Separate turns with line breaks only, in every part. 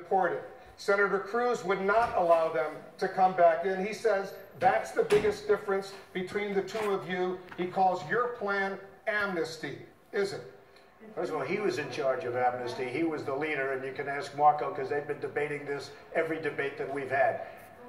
deported. Senator Cruz would not allow them to come back in. He says that's the biggest difference between the two of you. He calls your plan amnesty. Is it?
First of all, he was in charge of amnesty. He was the leader, and you can ask Marco because they've been debating this every debate that we've had.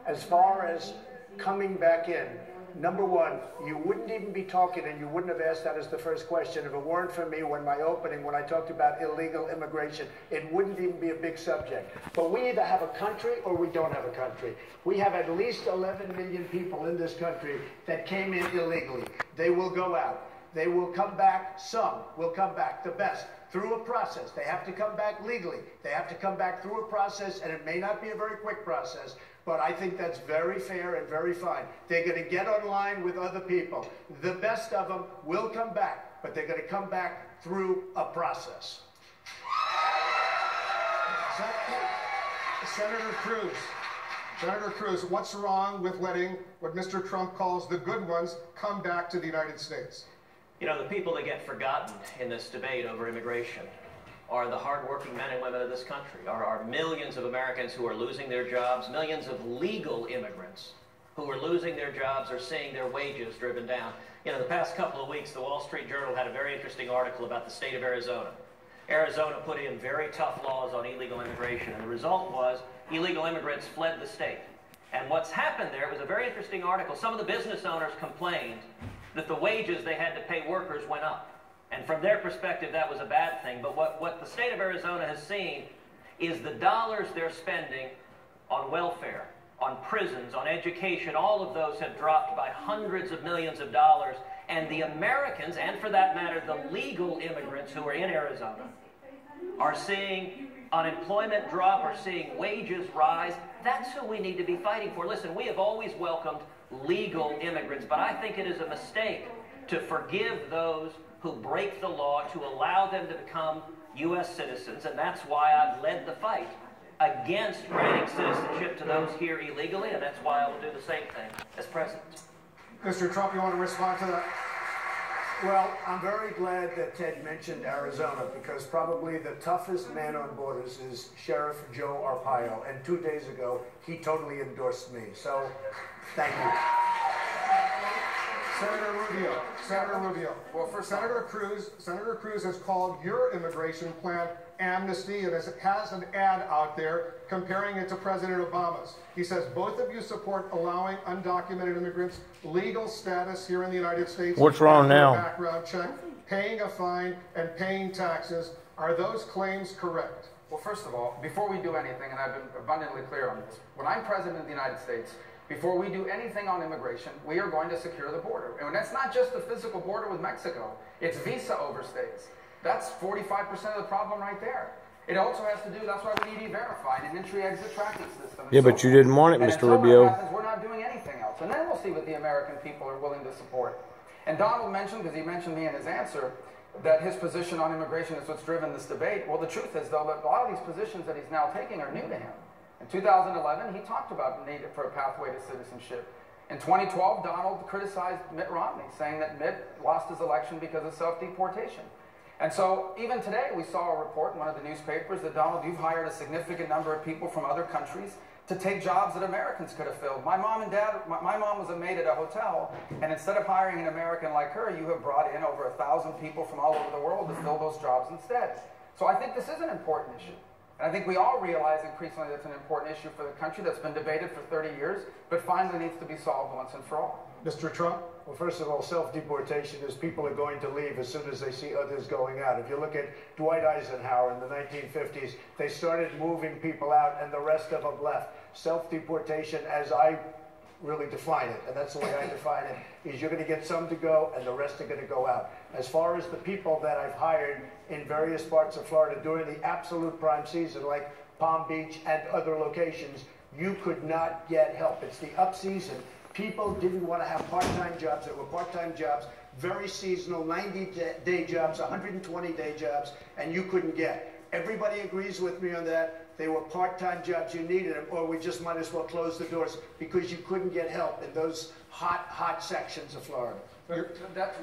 As far as coming back in, number one, you wouldn't even be talking, and you wouldn't have asked that as the first question if it weren't for me when I talked about illegal immigration. It wouldn't even be a big subject. But we either have a country or we don't have a country. We have at least 11 million people in this country that came in illegally. They will go out. They will come back. Some will come back, the best, through a process. They have to come back legally. They have to come back through a process, and it may not be a very quick process, but I think that's very fair and very fine. They're going to get online with other people. The best of them will come back, but they're going to come back through a process.
Senator Cruz, what's wrong with letting what Mr. Trump calls the good ones come back to the United States?
You know, the people that get forgotten in this debate over immigration are the hardworking men and women of this country, are millions of Americans who are losing their jobs, millions of legal immigrants who are losing their jobs or seeing their wages driven down. You know, the past couple of weeks, the Wall Street Journal had a very interesting article about the state of Arizona. Arizona put in very tough laws on illegal immigration, and the result was illegal immigrants fled the state. And what's happened there was a very interesting article. Some of the business owners complained that the wages they had to pay workers went up. And from their perspective, that was a bad thing. But what the state of Arizona has seen is the dollars they're spending on welfare, on prisons, on education, all of those have dropped by hundreds of millions of dollars. And the Americans, and for that matter, the legal immigrants who are in Arizona, are seeing unemployment drop, are seeing wages rise. That's who we need to be fighting for. Listen, we have always welcomed legal immigrants, but I think it is a mistake to forgive those who break the law, to allow them to become U.S. citizens, and that's why I've led the fight against granting citizenship to those here illegally, and that's why I will do the same thing as president.
Mr. Trump, you want to respond to that?
Well, I'm very glad that Ted mentioned Arizona, because probably the toughest man on borders is Sheriff Joe Arpaio, and 2 days ago, he totally endorsed me. So, thank you.
Senator Rubio. Well, for Senator Cruz has called your immigration plan amnesty, and has an ad out there comparing it to President Obama's. He says both of you support allowing undocumented immigrants legal status here in the United States.
What's wrong now?
Background check, paying a fine, and paying taxes. Are those claims correct?
Well, first of all, before we do anything, and I've been abundantly clear on this, when I'm president of the United States, before we do anything on immigration, we are going to secure the border. And that's not just the physical border with Mexico. It's visa overstays. That's 45% of the problem right there. It also has to do, that's why we need E-Verify and an entry-exit tracking system.
Yeah, but you didn't want it, Mr. Rubio.
That happens, we're not doing anything else. And then we'll see what the American people are willing to support. And Donald mentioned, because he mentioned me in his answer, that his position on immigration is what's driven this debate. Well, the truth is, though, that a lot of these positions that he's now taking are new to him. In 2011, he talked about the need for a pathway to citizenship. In 2012, Donald criticized Mitt Romney, saying that Mitt lost his election because of self-deportation. And so even today, we saw a report in one of the newspapers that, Donald, you've hired a significant number of people from other countries to take jobs that Americans could have filled. My mom was a maid at a hotel, and instead of hiring an American like her, you have brought in over 1,000 people from all over the world to fill those jobs instead. So I think this is an important issue. And I think we all realize increasingly that's an important issue for the country that's been debated for 30 years, but finally needs to be solved once and for all.
Mr. Trump?
Well, first of all, self-deportation is people are going to leave as soon as they see others going out. If you look at Dwight Eisenhower in the 1950s, they started moving people out and the rest of them left. Self-deportation, as I really define it, and that's the way I define it, is you're going to get some to go and the rest are going to go out. As far as the people that I've hired in various parts of Florida during the absolute prime season, like Palm Beach and other locations, you could not get help. It's the up season. People didn't want to have part-time jobs. There were part-time jobs, very seasonal, 90-day jobs, 120-day jobs, and you couldn't get. Everybody agrees with me on that. They were part-time jobs, you needed them, or we just might as well close the doors because you couldn't get help in those hot sections of Florida.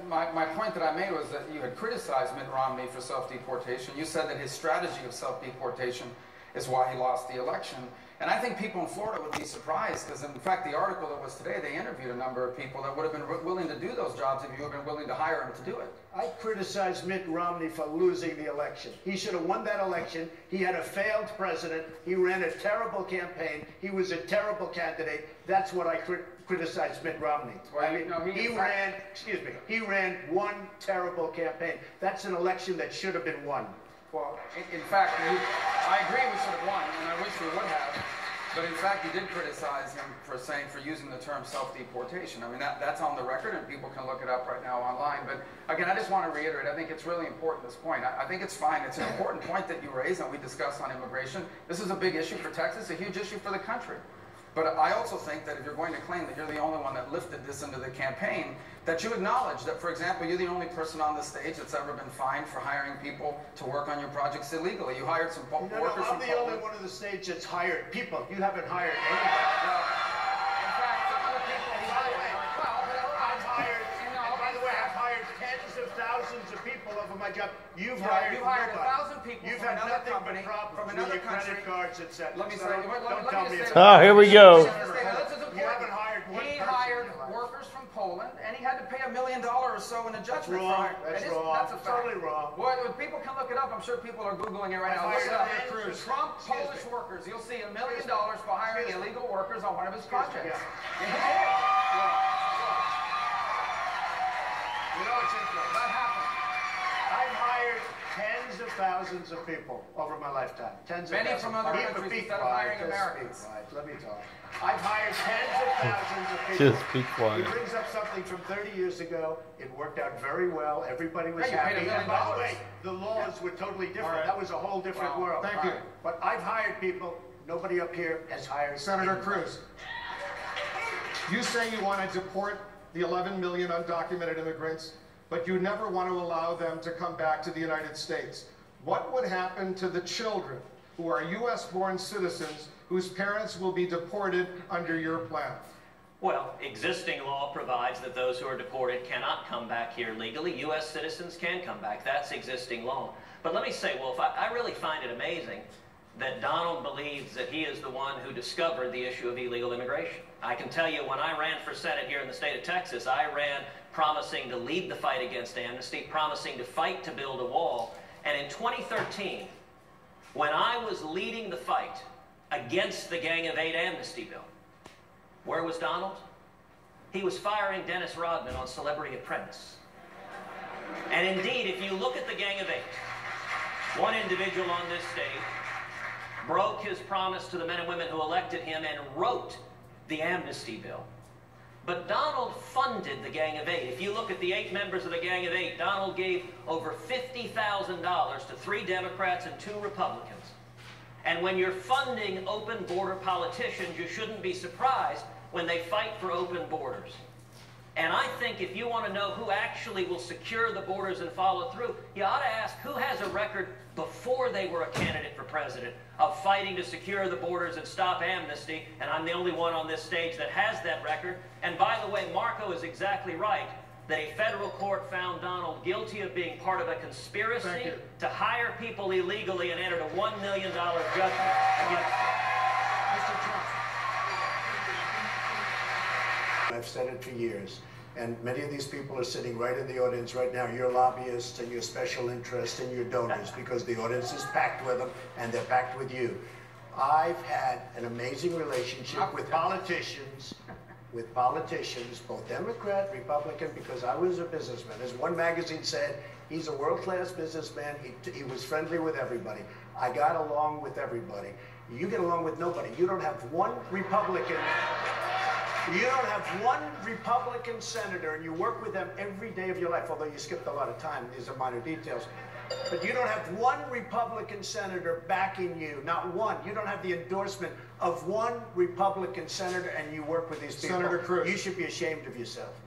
My point that I made was that you had criticized Mitt Romney for self-deportation. You said that his strategy of self-deportation is why he lost the election. And I think people in Florida would be surprised, because in fact the article that was today, they interviewed a number of people that would have been willing to do those jobs if you had been willing to hire them to do it.
I criticize Mitt Romney for losing the election. He should have won that election. He had a failed president. He ran a terrible campaign. He was a terrible candidate. That's what I criticize Mitt Romney.
Well,
I mean, he ran one terrible campaign. That's an election that should have been won.
Well, in fact, I agree we should have won, and I wish we would have. But in fact, you did criticize him for using the term self-deportation. I mean, that's on the record, and people can look it up right now online. But again, I just want to reiterate, I think it's really important, this point. I think it's fine. It's an important point that you raised, and we discussed on immigration. This is a big issue for Texas, a huge issue for the country. But I also think that if you're going to claim that you're the only one that lifted this into the campaign, that you acknowledge that, for example, you're the only person on the stage that's ever been fined for hiring people to work on your projects illegally. You hired some workers from Poland.
I'm the only one on the stage that's hired people. You haven't hired anybody.
In fact, some other people he hired.
I've hired, by the way, I've hired tens of thousands of people over my job. You've hired
1,000 people
You've
from
had
another
nothing
company,
but problems
from
with
another
your
country.
credit cards, etc.
Let me say,
Don't tell me it's
Oh, here we go.
You haven't hired one
He
person.
hired workers from Poland, and he had to pay $1 million or so in a judgment.
That's wrong.
That's a fact.
Totally wrong.
Well, people can look it up. I'm sure people are Googling it right now. Look it up.
Cruz.
Trump Polish workers. You'll see $1 million for hiring illegal workers on one of his projects.
Yeah.
You know it's interesting. That happened.
I've hired tens of thousands of people over my lifetime.
Many from other countries instead of hiring Americans.
Let me talk. I've hired tens of thousands of people.
Just be quiet.
He brings up something from 30 years ago. It worked out very well. Everybody was
Hey, you
happy.
paid $1 million.
And by the way, the laws were totally different. That was a whole different world.
Thank you.
But I've hired people. Nobody up here has hired
Senator
anybody.
Cruz, you say you want to deport the 11 million undocumented immigrants, but you never want to allow them to come back to the United States. What would happen to the children who are U.S.-born citizens whose parents will be deported under your plan?
Well, existing law provides that those who are deported cannot come back here legally. U.S. citizens can come back. That's existing law. But let me say, Wolf, I really find it amazing that Donald believes that he is the one who discovered the issue of illegal immigration. I can tell you, when I ran for Senate here in the state of Texas, I ran promising to lead the fight against amnesty, promising to fight to build a wall. And in 2013, when I was leading the fight against the Gang of Eight amnesty bill, where was Donald? He was firing Dennis Rodman on Celebrity Apprentice. And indeed, if you look at the Gang of Eight, one individual on this stage broke his promise to the men and women who elected him and wrote the amnesty bill. But Donald funded the Gang of Eight. If you look at the 8 members of the Gang of Eight, Donald gave over $50,000 to 3 Democrats and 2 Republicans. And when you're funding open border politicians, you shouldn't be surprised when they fight for open borders. And I think if you want to know who actually will secure the borders and follow through, you ought to ask who has a record before they were a candidate for president of fighting to secure the borders and stop amnesty. And I'm the only one on this stage that has that record. And by the way, Marco is exactly right that a federal court found Donald guilty of being part of a conspiracy to hire people illegally and entered a $1 million judgment against Mr. Trump.
I've said it for years, and many of these people are sitting right in the audience right now, your lobbyists and your special interests and your donors, because the audience is packed with them, and they're packed with you. I've had an amazing relationship with politicians, both Democrat, Republican, because I was a businessman. As one magazine said, he's a world-class businessman. He was friendly with everybody. I got along with everybody. You get along with nobody. You don't have one Republican. You don't have one Republican senator, and you work with them every day of your life, although you skipped a lot of time. These are minor details. But you don't have one Republican senator backing you, not one. You don't have the endorsement of one Republican senator, and you work with these people.
Senator Cruz.
You should be ashamed of yourself.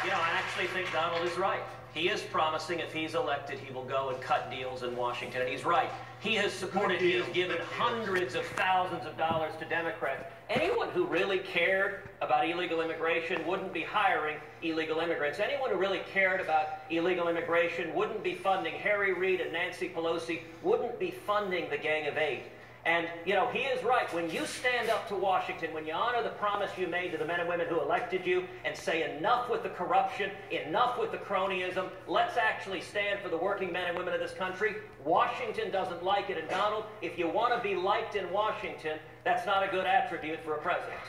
You know, I actually think Donald is right. He is promising if he's elected, he will go and cut deals in Washington. And he's right. He has supported, he has given hundreds of thousands of dollars to Democrats. Anyone who really cared about illegal immigration wouldn't be hiring illegal immigrants. Anyone who really cared about illegal immigration wouldn't be funding Harry Reid and Nancy Pelosi, wouldn't be funding the Gang of Eight. And, you know, he is right. When you stand up to Washington, when you honor the promise you made to the men and women who elected you and say enough with the corruption, enough with the cronyism, let's actually stand for the working men and women of this country, Washington doesn't like it. And, Donald, if you want to be liked in Washington, that's not a good attribute for a president.